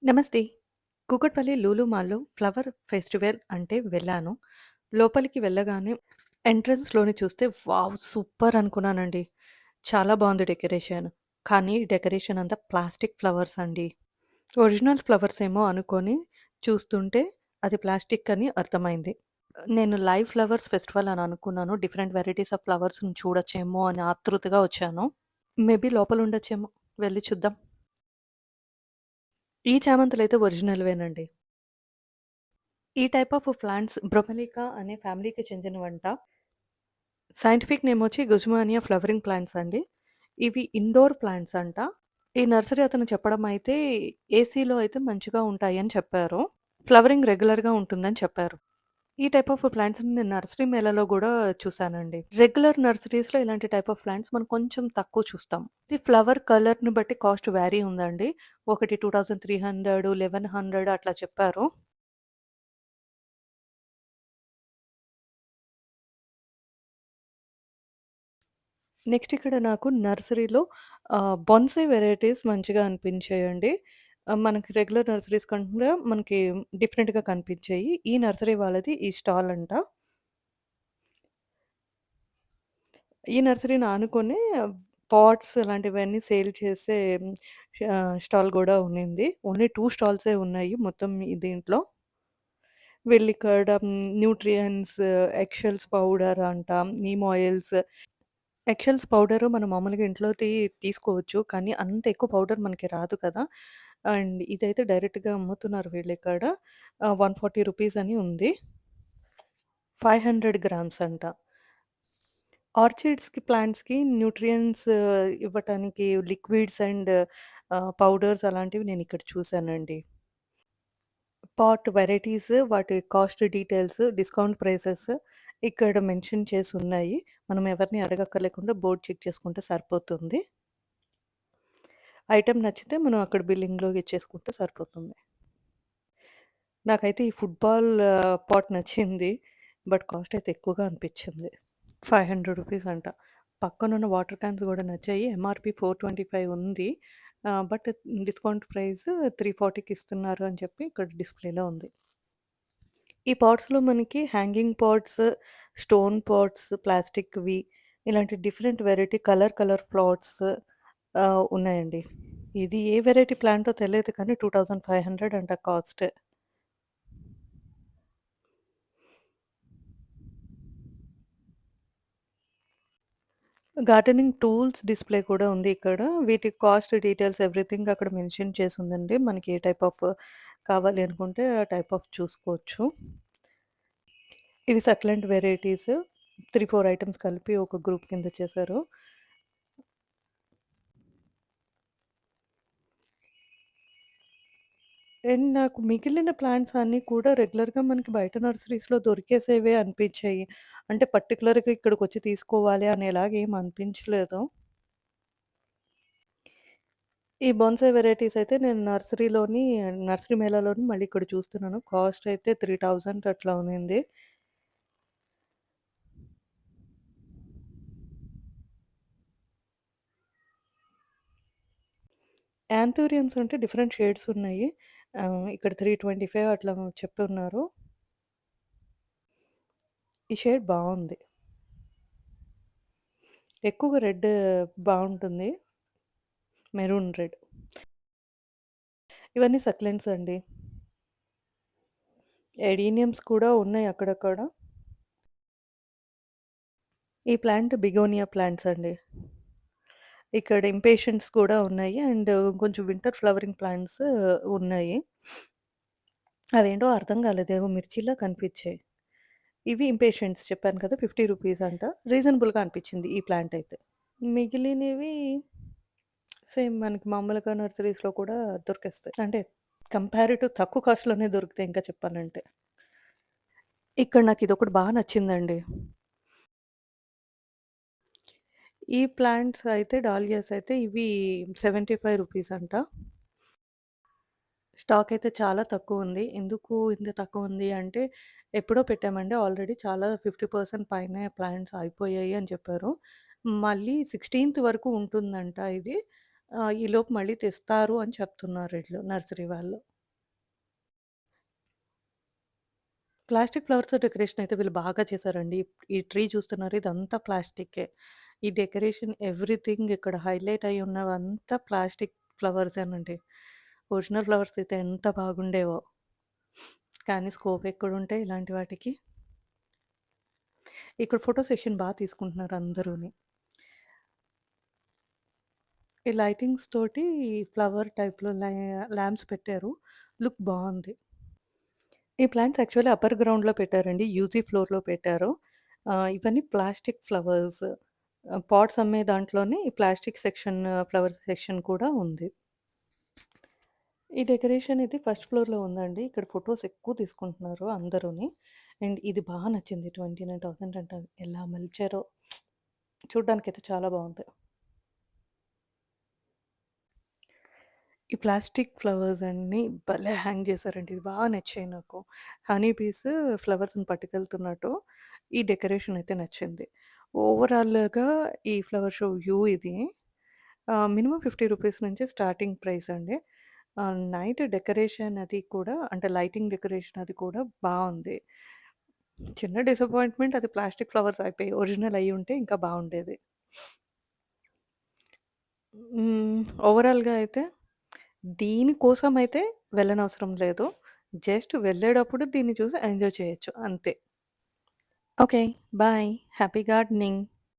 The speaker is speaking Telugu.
నమస్తే. కూకట్పల్లి లూలు మాల్‌లో ఫ్లవర్ ఫెస్టివల్ అంటే వెళ్ళాను. లోపలికి వెళ్ళగానే ఎంట్రన్స్‌లోనే చూస్తే వావ్! సూపర్ అనుకున్నానండి. చాలా బావుంది డెకరేషన్. కానీ డెకరేషన్ అంతా ప్లాస్టిక్ ఫ్లవర్స్ అండి. ఒరిజినల్ ఫ్లవర్స్ ఏమో అనుకోని చూస్తుంటే అది ప్లాస్టిక్ అని అర్థమైంది. నేను లైవ్ ఫ్లవర్స్ ఫెస్టివల్ అని అనుకున్నాను. డిఫరెంట్ వెరైటీస్ ఆఫ్ ఫ్లవర్స్‌ని చూడొచ్చేమో అని ఆతృతగా వచ్చాను. మేబీ లోపల ఉండొచ్చేమో వెళ్లి చూద్దాం. ఈ చామంతులైతే ఒరిజినల్‌వేనండి. ఈ టైప్ ఆఫ్ ప్లాంట్స్ బ్రొమెలికా అనే ఫ్యామిలీకి చెందినవంట. సైంటిఫిక్ నేమ్ వచ్చి గుజ్మానియా ఫ్లవరింగ్ ప్లాంట్స్ అండి. ఇవి ఇండోర్ ప్లాంట్స్ అంట. ఈ నర్సరీ అతను చెప్పడం అయితే ఏసీలో అయితే మంచిగా ఉంటాయని చెప్పారు. ఫ్లవరింగ్ రెగ్యులర్‌గా ఉంటుందని చెప్పారు. ఈ టైప్ ఆఫ్ ప్లాంట్స్‌ని నేను నర్సరీ మేళాలో గూడా చూసానండి. రెగ్యులర్ నర్సరీస్‌లో ఇలాంటి టైప్ ఆఫ్ ప్లాంట్స్ మనం కొంచెం తక్కువ చూస్తాం. ఇది ఫ్లవర్ కలర్‌ని బట్టి కాస్ట్ వేరీ ఉందండి. ఒకటి 2300, 1100 అట్లా చెప్పారు. నెక్స్ట్ ఇక్కడ నాకు నర్సరీలో బోన్సాయ్ వెరైటీస్ మంచిగా అనిపించాయండి. మనకి రెగ్యులర్ నర్సరీస్ కంటే మనకి డిఫరెంట్‌గా కనిపించాయి. ఈ నర్సరీ వాళ్ళది ఈ స్టాల్ అంట. ఈ నర్సరీని ఆనుకునే పాట్స్ అలాంటివన్నీ సేల్ చేసే స్టాల్ గూడా ఉన్నింది. ఓన్లీ 2 స్టాల్సే ఉన్నాయి మొత్తం దీంట్లో. వీళ్ళిక్కడ న్యూట్రియంట్స్, ఎగ్ షెల్స్ పౌడర్ అంట, నీమ్ ఆయిల్స్ ఎగ్‌షెల్స్ పౌడరు మనం మామూలుగా ఇంట్లో తీసుకోవచ్చు. కానీ అంత ఎక్కువ పౌడర్ మనకి రాదు కదా! అండ్ ఇదైతే డైరెక్ట్‌గా అమ్ముతున్నారు వీళ్ళిక్కడ. 140 రూపీస్ అని ఉంది. 500 గ్రామ్స్ అంట. ఆర్చిడ్స్‌కి, ప్లాంట్స్‌కి న్యూట్రియంట్స్ ఇవ్వటానికి లిక్విడ్స్ అండ్ పౌడర్స్ అలాంటివి నేనిక్కడ చూసానండి. పాట్ వెరైటీస్, వాటి కాస్ట్ డీటెయిల్స్, డిస్కౌంట్ ప్రైసెస్ ఇక్కడ మెన్షన్ చేసున్నాయి. మనం ఎవరిని అడగక్కర్లేకుండా బోర్డ్ చెక్ చేసుకుంటే సరిపోతుంది. ఐటెమ్ నచ్చితే మనం అక్కడ బిల్లింగ్‌లో ఇచ్చేసుకుంటే సరిపోతుంది. నాకైతే ఈ ఫుట్‌బాల్ పాట్ నచ్చింది. బట్ కాస్ట్ అయితే ఎక్కువగా అనిపిచ్చింది. 500 రూపీస్ అంట. పక్కనున్న వాటర్ క్యాన్స్ గూడా నచ్చాయి. ఎంఆర్‌పీ 425 ఉంది. బట్ డిస్కౌంట్ ప్రైస్ 340కి ఇస్తున్నారు అని చెప్పి ఇక్కడ డిస్‌ప్లేలో ఉంది. ఈ పాట్స్‌లో మనకి హ్యాంగింగ్ పాట్స్, స్టోన్ పాట్స్, ప్లాస్టిక్‌వి ఇలాంటి డిఫరెంట్ వెరైటీ కలర్ ప్లాట్స్ ఉన్నాయండి. ఇది ఏ వెరైటీ ప్లాంటో తెలియదు కానీ 2500 అంట కాస్ట్. గార్డెనింగ్ టూల్స్ డిస్‌ప్లే కూడా ఉంది ఇక్కడ. వీటి కాస్ట్ డీటెయిల్స్ ఎవ్రీథింగ్ అక్కడ మెన్షన్ చేసుందండి. మనకి ఏ టైప్ ఆఫ్ కావాలి అనుకుంటే ఆ టైప్ ఆఫ్ చూసుకోవచ్చు. ఇవి సక్లెంట్ వెరైటీస్ 3, 4 ఐటెమ్స్ కలిపి ఒక గ్రూప్ కింద చేశారు. అండ్ నాకు మిగిలిన ప్లాంట్స్ అన్నీ కూడా రెగ్యులర్‌గా మనకి బయట నర్సరీస్‌లో దొరికేసేవే అనిపించాయి. అంటే పర్టిక్యులర్‌గా ఇక్కడికొచ్చి తీసుకోవాలి అనేలాగా ఏమి అనిపించలేదు. ఈ బోన్సాయ్ వెరైటీస్ అయితే నేను నర్సరీ మేళాలోని మళ్ళీ ఇక్కడ చూస్తున్నాను. కాస్ట్ అయితే 3000 అట్లా ఉన్నింది. యాంథూరియన్స్ అంటే డిఫరెంట్ షేడ్స్ ఉన్నాయి. ఇక్కడ 325 అట్లా చెప్పున్నారు. ఈ షేడ్ బావుంది. ఎక్కువగా రెడ్ బావుంటుంది. Maroon red. ఇవన్నీ సక్లెంట్స్ అండి. ఎడీనియమ్స్ కూడా ఉన్నాయి అక్కడక్కడ. ఈ ప్లాంట్ బిగోనియా ప్లాంట్స్ అండి. ఇక్కడ ఇంపేషెంట్స్ కూడా ఉన్నాయి. అండ్ కొంచెం వింటర్ ఫ్లవరింగ్ ప్లాంట్స్ ఉన్నాయి. అవేంటో అర్థం కాలేదు. ఏవో మిర్చిలా కనిపించాయి. ఇవి ఇంపేషెంట్స్ చెప్పాను కదా! 50 రూపీస్ అంట. రీజనబుల్‌గా అనిపించింది ఈ ప్లాంట్ అయితే. మిగిలినవి సేమ్ మనకి మామూలుగా నర్సరీస్‌లో కూడా దొరికేస్తాయి. అంటే కంపారిటివ్ తక్కువ కాస్ట్‌లోనే దొరుకుతాయి ఇంకా చెప్పాలంటే. ఇక్కడ నాకిదొకటి బా నచ్చిందండి. ఈ ప్లాంట్స్ అయితే డాలియాస్ అయితే ఇవి 75 రూపీస్ అంట. స్టాక్ అయితే చాలా తక్కువుంది. ఎందుకు ఇంత తక్కువుంది అంటే, ఎప్పుడో పెట్టామండి ఆల్రెడీ చాలా 50% పైనే ప్లాంట్స్ అయిపోయాయి అని చెప్పారు. మళ్ళీ 16థ్ వరకు ఉంటుందంట ఇది. ఈలోపు మళ్ళీ తెస్తారు అని చెప్తున్నారు ఈళ్ళు నర్సరీ వాళ్ళు. ప్లాస్టిక్ ఫ్లవర్స్‌తో డెకరేషన్ అయితే వీళ్ళు బాగా చేశారండి. ఈ ట్రీ చూస్తున్నారు ఇదంతా ప్లాస్టిక్కే. ఈ డెకరేషన్ ఎవ్రీథింగ్ ఇక్కడ హైలైట్ అయ్యి ఉన్నవంతా ప్లాస్టిక్ ఫ్లవర్సేనండి. ఒరిజినల్ ఫ్లవర్స్ అయితే ఎంత బాగుండేవో. కానీ స్కోప్ ఎక్కడుంటాయి ఇలాంటి వాటికి. ఇక్కడ ఫోటో సెషన్ తీసుకుంటున్నారు అందరూని. ఈ లైటింగ్స్ తోటి ఫ్లవర్ టైప్‌లో ల్యాంప్స్ పెట్టారు. లుక్ బావుంది. ఈ ప్లాంట్స్ యాక్చువల్లీ అప్పర్ గ్రౌండ్‌లో పెట్టారండి. యూజీ ఫ్లోర్‌లో పెట్టారు. ఇవన్నీ ప్లాస్టిక్ ఫ్లవర్స్. పాట్స్ అమ్మే దాంట్లోనే ఈ ప్లాస్టిక్ సెక్షన్, ఫ్లవర్ సెక్షన్ కూడా ఉంది. ఈ డెకరేషన్ ఇది ఫస్ట్ ఫ్లోర్‌లో ఉందండి. ఇక్కడ ఫోటోస్ ఎక్కువ తీసుకుంటున్నారు అందరూని. అండ్ ఇది నచ్చింది. 29,000 అంట. ఎలా మలిచారో చూడ్డానికైతే చాలా బావుంది. ఈ ప్లాస్టిక్ ఫ్లవర్స్ అన్నీ భలే హ్యాంగ్ చేశారండి. ఇది నచ్చాయి నాకు. హనీ బీస్ ఫ్లవర్స్‌ని పట్టుకెళ్తున్నట్టు ఈ డెకరేషన్ అయితే నచ్చింది. ఓవరాల్‌గా ఈ ఫ్లవర్ షో వ్యూ ఇది. మినిమమ్ రూ. 50 నుంచి స్టార్టింగ్ ప్రైస్ అండి. నైట్ డెకరేషన్ అది కూడా అంటే లైటింగ్ డెకరేషన్ అది కూడా బావుంది. చిన్న డిసప్పాయింట్‌మెంట్ అది ప్లాస్టిక్ ఫ్లవర్స్ అయిపోయి ఒరిజినల్ అయ్యుంటే ఇంకా బావుండేది. హ్మ్. ఓవరాల్‌గా అయితే దీనికోసమయితే వెళ్ళనవసరం లేదు. జస్ట్ వెళ్ళేటప్పుడు దీన్ని చూసి ఎంజాయ్ చేయొచ్చు అంతే. ఓకే. బాయ్. Happy gardening.